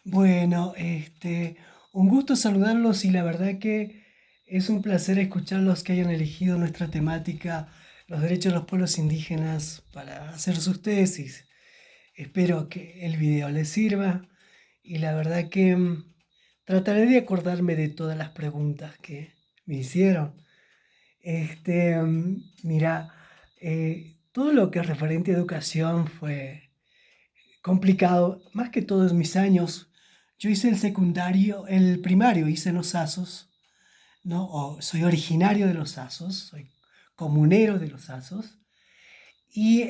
Bueno, un gusto saludarlos y la verdad que es un placer escucharlos que hayan elegido nuestra temática, los derechos de los pueblos indígenas, para hacer sus tesis. Espero que el video les sirva y la verdad que trataré de acordarme de todas las preguntas que me hicieron. Mira, todo lo que es referente a educación fue complicado, más que todos mis años. Yo hice el secundario, el primario hice en Los Asos, ¿no? Soy originario de Los Asos, soy comunero de Los Asos, y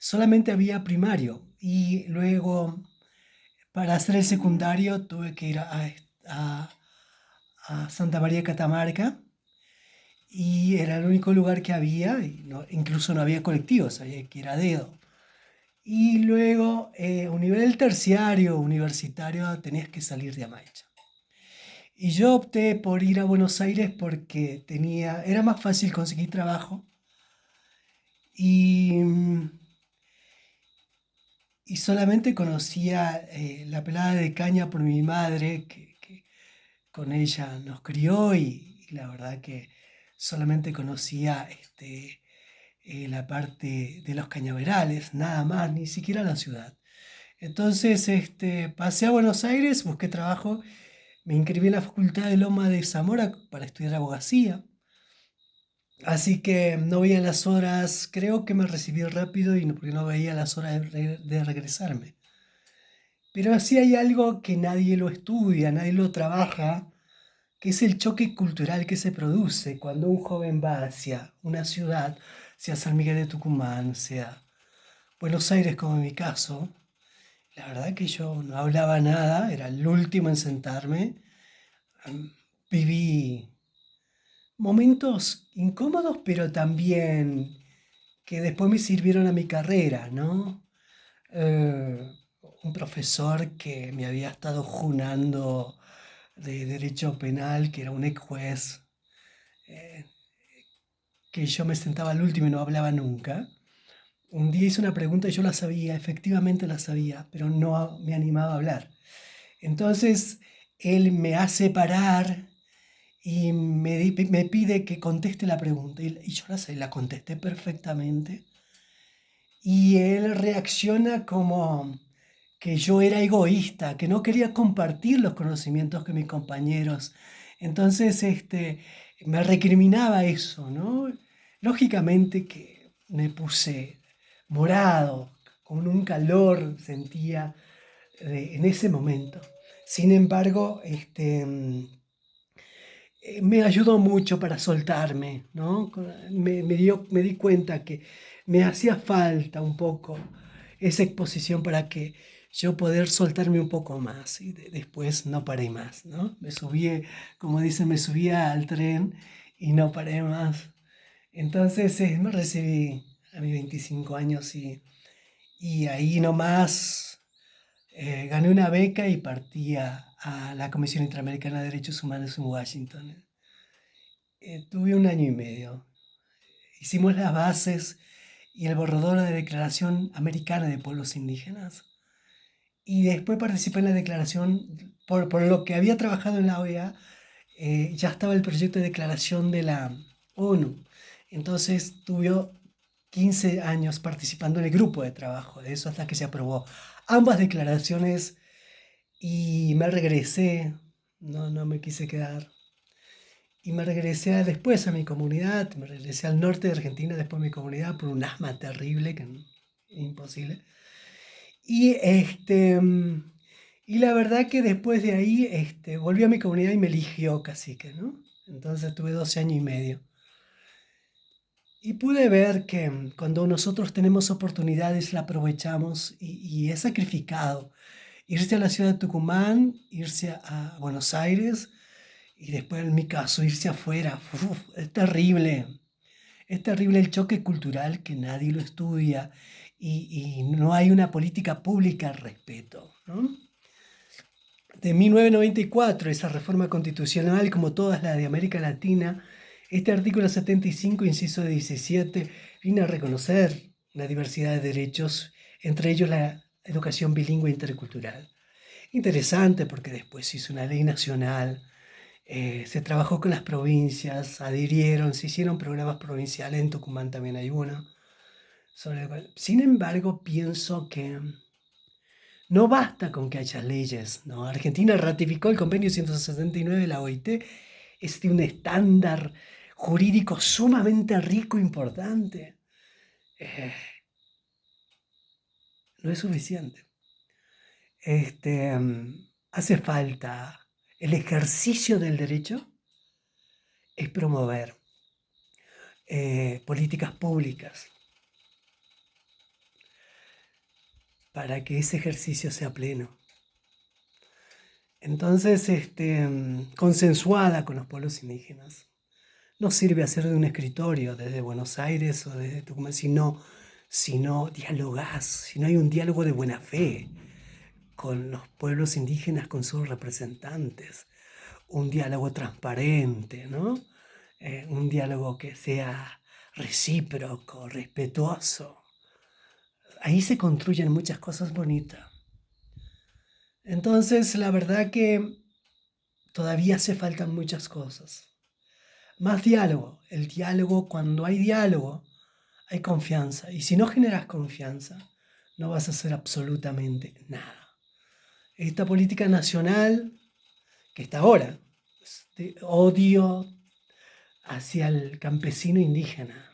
solamente había primario. Y luego, para hacer el secundario, tuve que ir a- a Santa María Catamarca, y era el único lugar que había, y incluso no había colectivos, había que ir a dedo. Y luego, a un nivel terciario, universitario, tenías que salir de Amaicha. Y yo opté por ir a Buenos Aires porque era más fácil conseguir trabajo y, y solamente conocía la pelada de caña por mi madre, que con ella nos crió y la verdad que solamente conocía la parte de los cañaverales, nada más, ni siquiera la ciudad. Entonces, pasé a Buenos Aires, busqué trabajo, me inscribí en la Facultad de Loma de Zamora para estudiar abogacía. Así que no veía las horas, creo que me recibí rápido y no, porque no veía las horas de regresarme. Pero sí hay algo que nadie lo estudia, nadie lo trabaja, que es el choque cultural que se produce cuando un joven va hacia una ciudad, sea San Miguel de Tucumán, sea Buenos Aires como en mi caso. La verdad que yo no hablaba nada, era el último en sentarme. Viví momentos incómodos, pero también que después me sirvieron a mi carrera, ¿no? Eh, un profesor que me había estado junando de derecho penal, que era un ex juez, eh, que yo me sentaba al último y no hablaba nunca. Un día hice una pregunta y yo la sabía, efectivamente la sabía, pero no me animaba a hablar. Entonces él me hace parar y me pide que conteste la pregunta. Y yo la contesté perfectamente. Y él reacciona como que yo era egoísta, que no quería compartir los conocimientos con mis compañeros. Entonces, me recriminaba eso, ¿no? Lógicamente que me puse morado, con un calor sentía en ese momento. Sin embargo, me ayudó mucho para soltarme, ¿no? Me di cuenta que me hacía falta un poco esa exposición para que yo poder soltarme un poco más y después no paré más, ¿no? Como dicen, me subía al tren y no paré más. Entonces me recibí a mis 25 años y ahí nomás gané una beca y partí a la Comisión Interamericana de Derechos Humanos en Washington. Tuve un año y medio. Hicimos las bases y el borrador de la Declaración Americana de Pueblos Indígenas. Y después participé en la declaración, por lo que había trabajado en la OEA, ya estaba el proyecto de declaración de la ONU. Entonces tuve 15 años participando en el grupo de trabajo, de eso hasta que se aprobó ambas declaraciones y me regresé, no me quise quedar. Y me regresé después a mi comunidad, me regresé al norte de Argentina, después a mi comunidad, por un asma terrible, imposible. Y, y la verdad que después de ahí volví a mi comunidad y me eligió cacique, ¿no? Entonces tuve 12 años y medio. Y pude ver que cuando nosotros tenemos oportunidades la aprovechamos y he sacrificado. Irse a la ciudad de Tucumán, irse a Buenos Aires y después en mi caso irse afuera. Uf, es terrible. Es terrible el choque cultural que nadie lo estudia y no hay una política pública al respecto, ¿no? De 1994, esa reforma constitucional, como todas las de América Latina, este artículo 75, inciso 17, viene a reconocer la diversidad de derechos, entre ellos educación bilingüe intercultural. Interesante porque después se hizo una ley nacional, se trabajó con las provincias, adhirieron, se hicieron programas provinciales, en Tucumán también hay uno. Sin embargo, pienso que no basta con que haya leyes, ¿no? Argentina ratificó el convenio 169 de la OIT, es de un estándar jurídico sumamente rico e importante. Eh, no es suficiente. Hace falta el ejercicio del derecho, es promover políticas públicas para que ese ejercicio sea pleno. Entonces, consensuada con los pueblos indígenas. No sirve hacer de un escritorio desde Buenos Aires o desde Tucumán, sino dialogás, si no hay un diálogo de buena fe con los pueblos indígenas, con sus representantes, un diálogo transparente, ¿no? Un diálogo que sea recíproco, respetuoso. Ahí se construyen muchas cosas bonitas. Entonces, la verdad que todavía hace falta muchas cosas. Más diálogo. El diálogo, cuando hay diálogo, hay confianza. Y si no generas confianza, no vas a hacer absolutamente nada. Esta política nacional, que está ahora, de odio hacia el campesino indígena.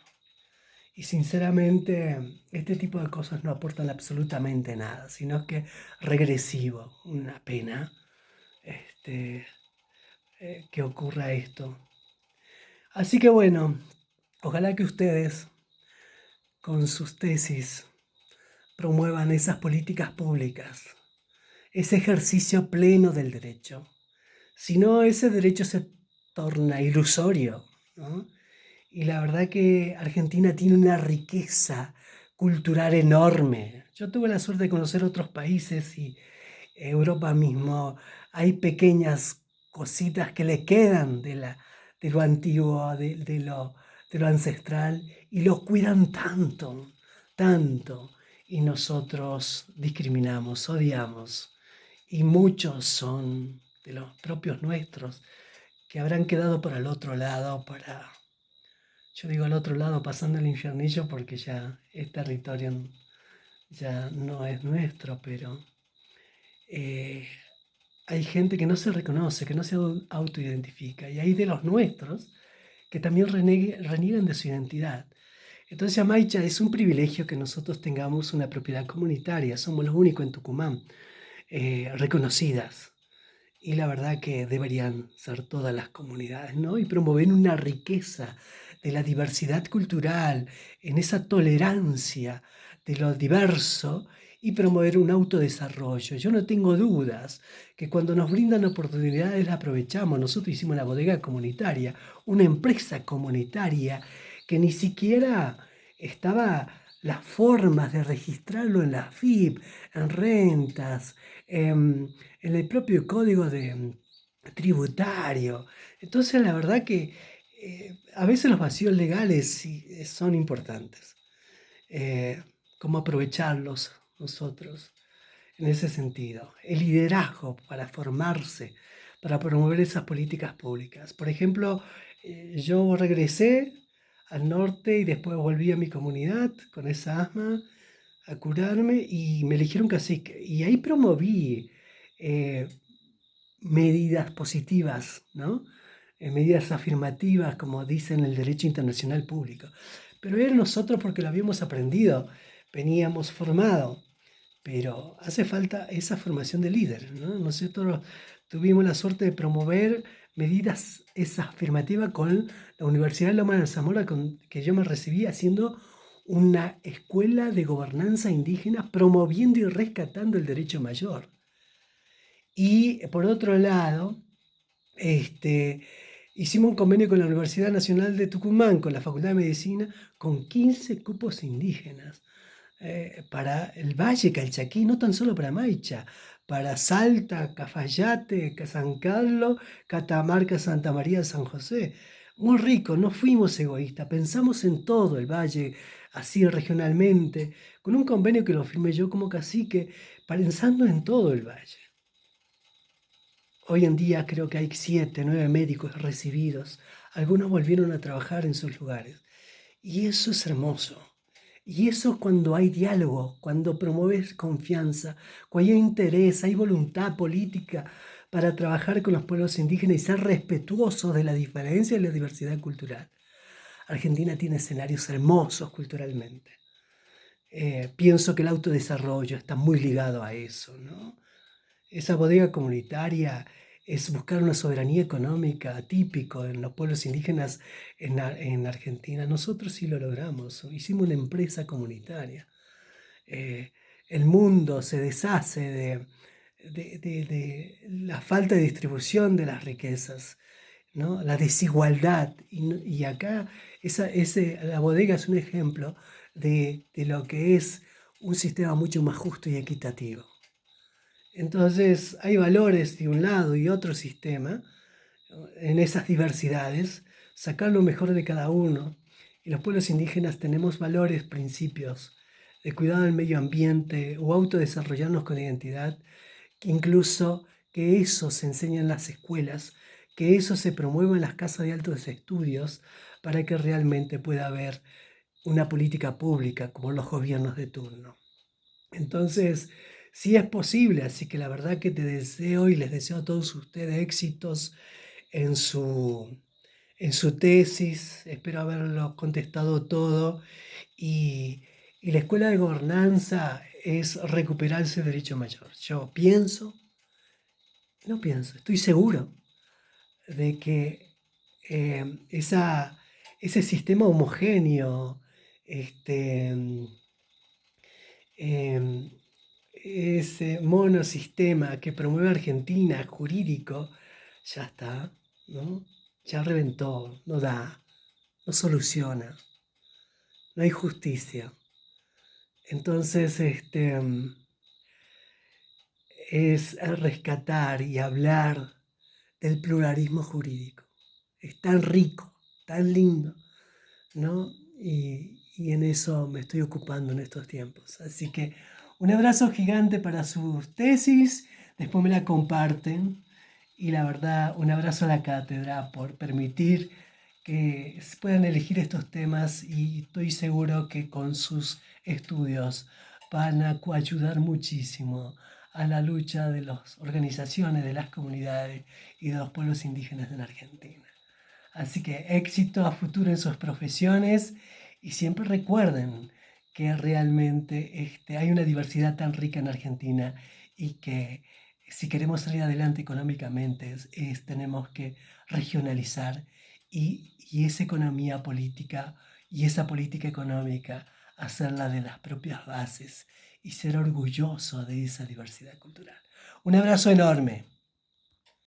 Y sinceramente, este tipo de cosas no aportan absolutamente nada, sino que regresivo, una pena que ocurra esto. Así que bueno, ojalá que ustedes con sus tesis promuevan esas políticas públicas, ese ejercicio pleno del derecho. Si no, ese derecho se torna ilusorio, ¿no? Y la verdad que Argentina tiene una riqueza cultural enorme. Yo tuve la suerte de conocer otros países y Europa mismo hay pequeñas cositas que le quedan de lo antiguo, de lo ancestral, y lo cuidan tanto, tanto. Y nosotros discriminamos, odiamos. Y muchos son de los propios nuestros que habrán quedado por el otro lado, yo digo al otro lado, pasando el infiernillo, porque ya es territorio, ya no es nuestro, pero eh, hay gente que no se reconoce, que no se autoidentifica, y hay de los nuestros que también reniegan de su identidad. Entonces, Yamaicha, es un privilegio que nosotros tengamos una propiedad comunitaria, somos los únicos en Tucumán, reconocidas. Y la verdad que deberían ser todas las comunidades, ¿no? Y promover una riqueza de la diversidad cultural, en esa tolerancia de lo diverso y promover un autodesarrollo. Yo no tengo dudas que cuando nos brindan oportunidades la aprovechamos. Nosotros hicimos una bodega comunitaria, una empresa comunitaria que ni siquiera estaba las formas de registrarlo en la FIP, en rentas, en el propio código tributario. Entonces, la verdad que a veces los vacíos legales sí, son importantes. ¿Cómo aprovecharlos nosotros en ese sentido? El liderazgo para formarse, para promover esas políticas públicas. Por ejemplo, yo regresé al norte y después volví a mi comunidad con esa asma a curarme y me eligieron cacique. Y ahí promoví eh, medidas positivas, ¿no? Medidas afirmativas, como dicen el derecho internacional público. Pero era nosotros porque lo habíamos aprendido, veníamos formado, pero hace falta esa formación de líder, ¿no? Nosotros tuvimos la suerte de promover medidas esa afirmativa con la Universidad de Loma de Zamora, que yo me recibí haciendo una escuela de gobernanza indígena, promoviendo y rescatando el derecho mayor. Y por otro lado, hicimos un convenio con la Universidad Nacional de Tucumán, con la Facultad de Medicina, con 15 cupos indígenas para el Valle Calchaquí, no tan solo para Maicha, para Salta, Cafayate, San Carlos, Catamarca, Santa María, San José. muy rico, no fuimos egoístas, pensamos en todo el valle, así regionalmente, con un convenio que lo firmé yo como cacique, pensando en todo el valle. Hoy en día creo que hay 7, 9 médicos recibidos. Algunos volvieron a trabajar en sus lugares. Y eso es hermoso. Y eso es cuando hay diálogo, cuando promueves confianza, cuando hay interés, hay voluntad política para trabajar con los pueblos indígenas y ser respetuosos de la diferencia y la diversidad cultural. Argentina tiene escenarios hermosos culturalmente. Pienso que el autodesarrollo está muy ligado a eso, ¿no? Esa bodega comunitaria es buscar una soberanía económica típico en los pueblos indígenas en Argentina. Nosotros sí lo logramos, hicimos una empresa comunitaria. Eh, el mundo se deshace de la falta de distribución de las riquezas, ¿no? La desigualdad. Y acá la bodega es un ejemplo de lo que es un sistema mucho más justo y equitativo. Entonces hay valores de un lado y otro sistema en esas diversidades, sacar lo mejor de cada uno. Y los pueblos indígenas tenemos valores, principios de cuidado del medio ambiente o autodesarrollarnos con identidad, que incluso que eso se enseña en las escuelas, que eso se promueva en las casas de altos estudios para que realmente pueda haber una política pública como los gobiernos de turno. Entonces, sí es posible, así que la verdad que te deseo y les deseo a todos ustedes éxitos en en su tesis. Espero haberlo contestado todo. Y, y la escuela de gobernanza es recuperar ese derecho mayor. Yo pienso, no pienso, estoy seguro de que ese sistema homogéneo, este, em, ese monosistema que promueve Argentina, jurídico, ya está, ¿no? Ya reventó, no da, no soluciona, no hay justicia. Entonces, es rescatar y hablar del pluralismo jurídico. Es tan rico, tan lindo, ¿no? Y en eso me estoy ocupando en estos tiempos. Así que un abrazo gigante para sus tesis, después me la comparten y la verdad, un abrazo a la cátedra por permitir que se puedan elegir estos temas y estoy seguro que con sus estudios van a ayudar muchísimo a la lucha de las organizaciones, de las comunidades y de los pueblos indígenas en Argentina. Así que éxito a futuro en sus profesiones y siempre recuerden que realmente hay una diversidad tan rica en Argentina y que si queremos salir adelante económicamente tenemos que regionalizar y esa economía política y esa política económica hacerla de las propias bases y ser orgulloso de esa diversidad cultural. Un abrazo enorme.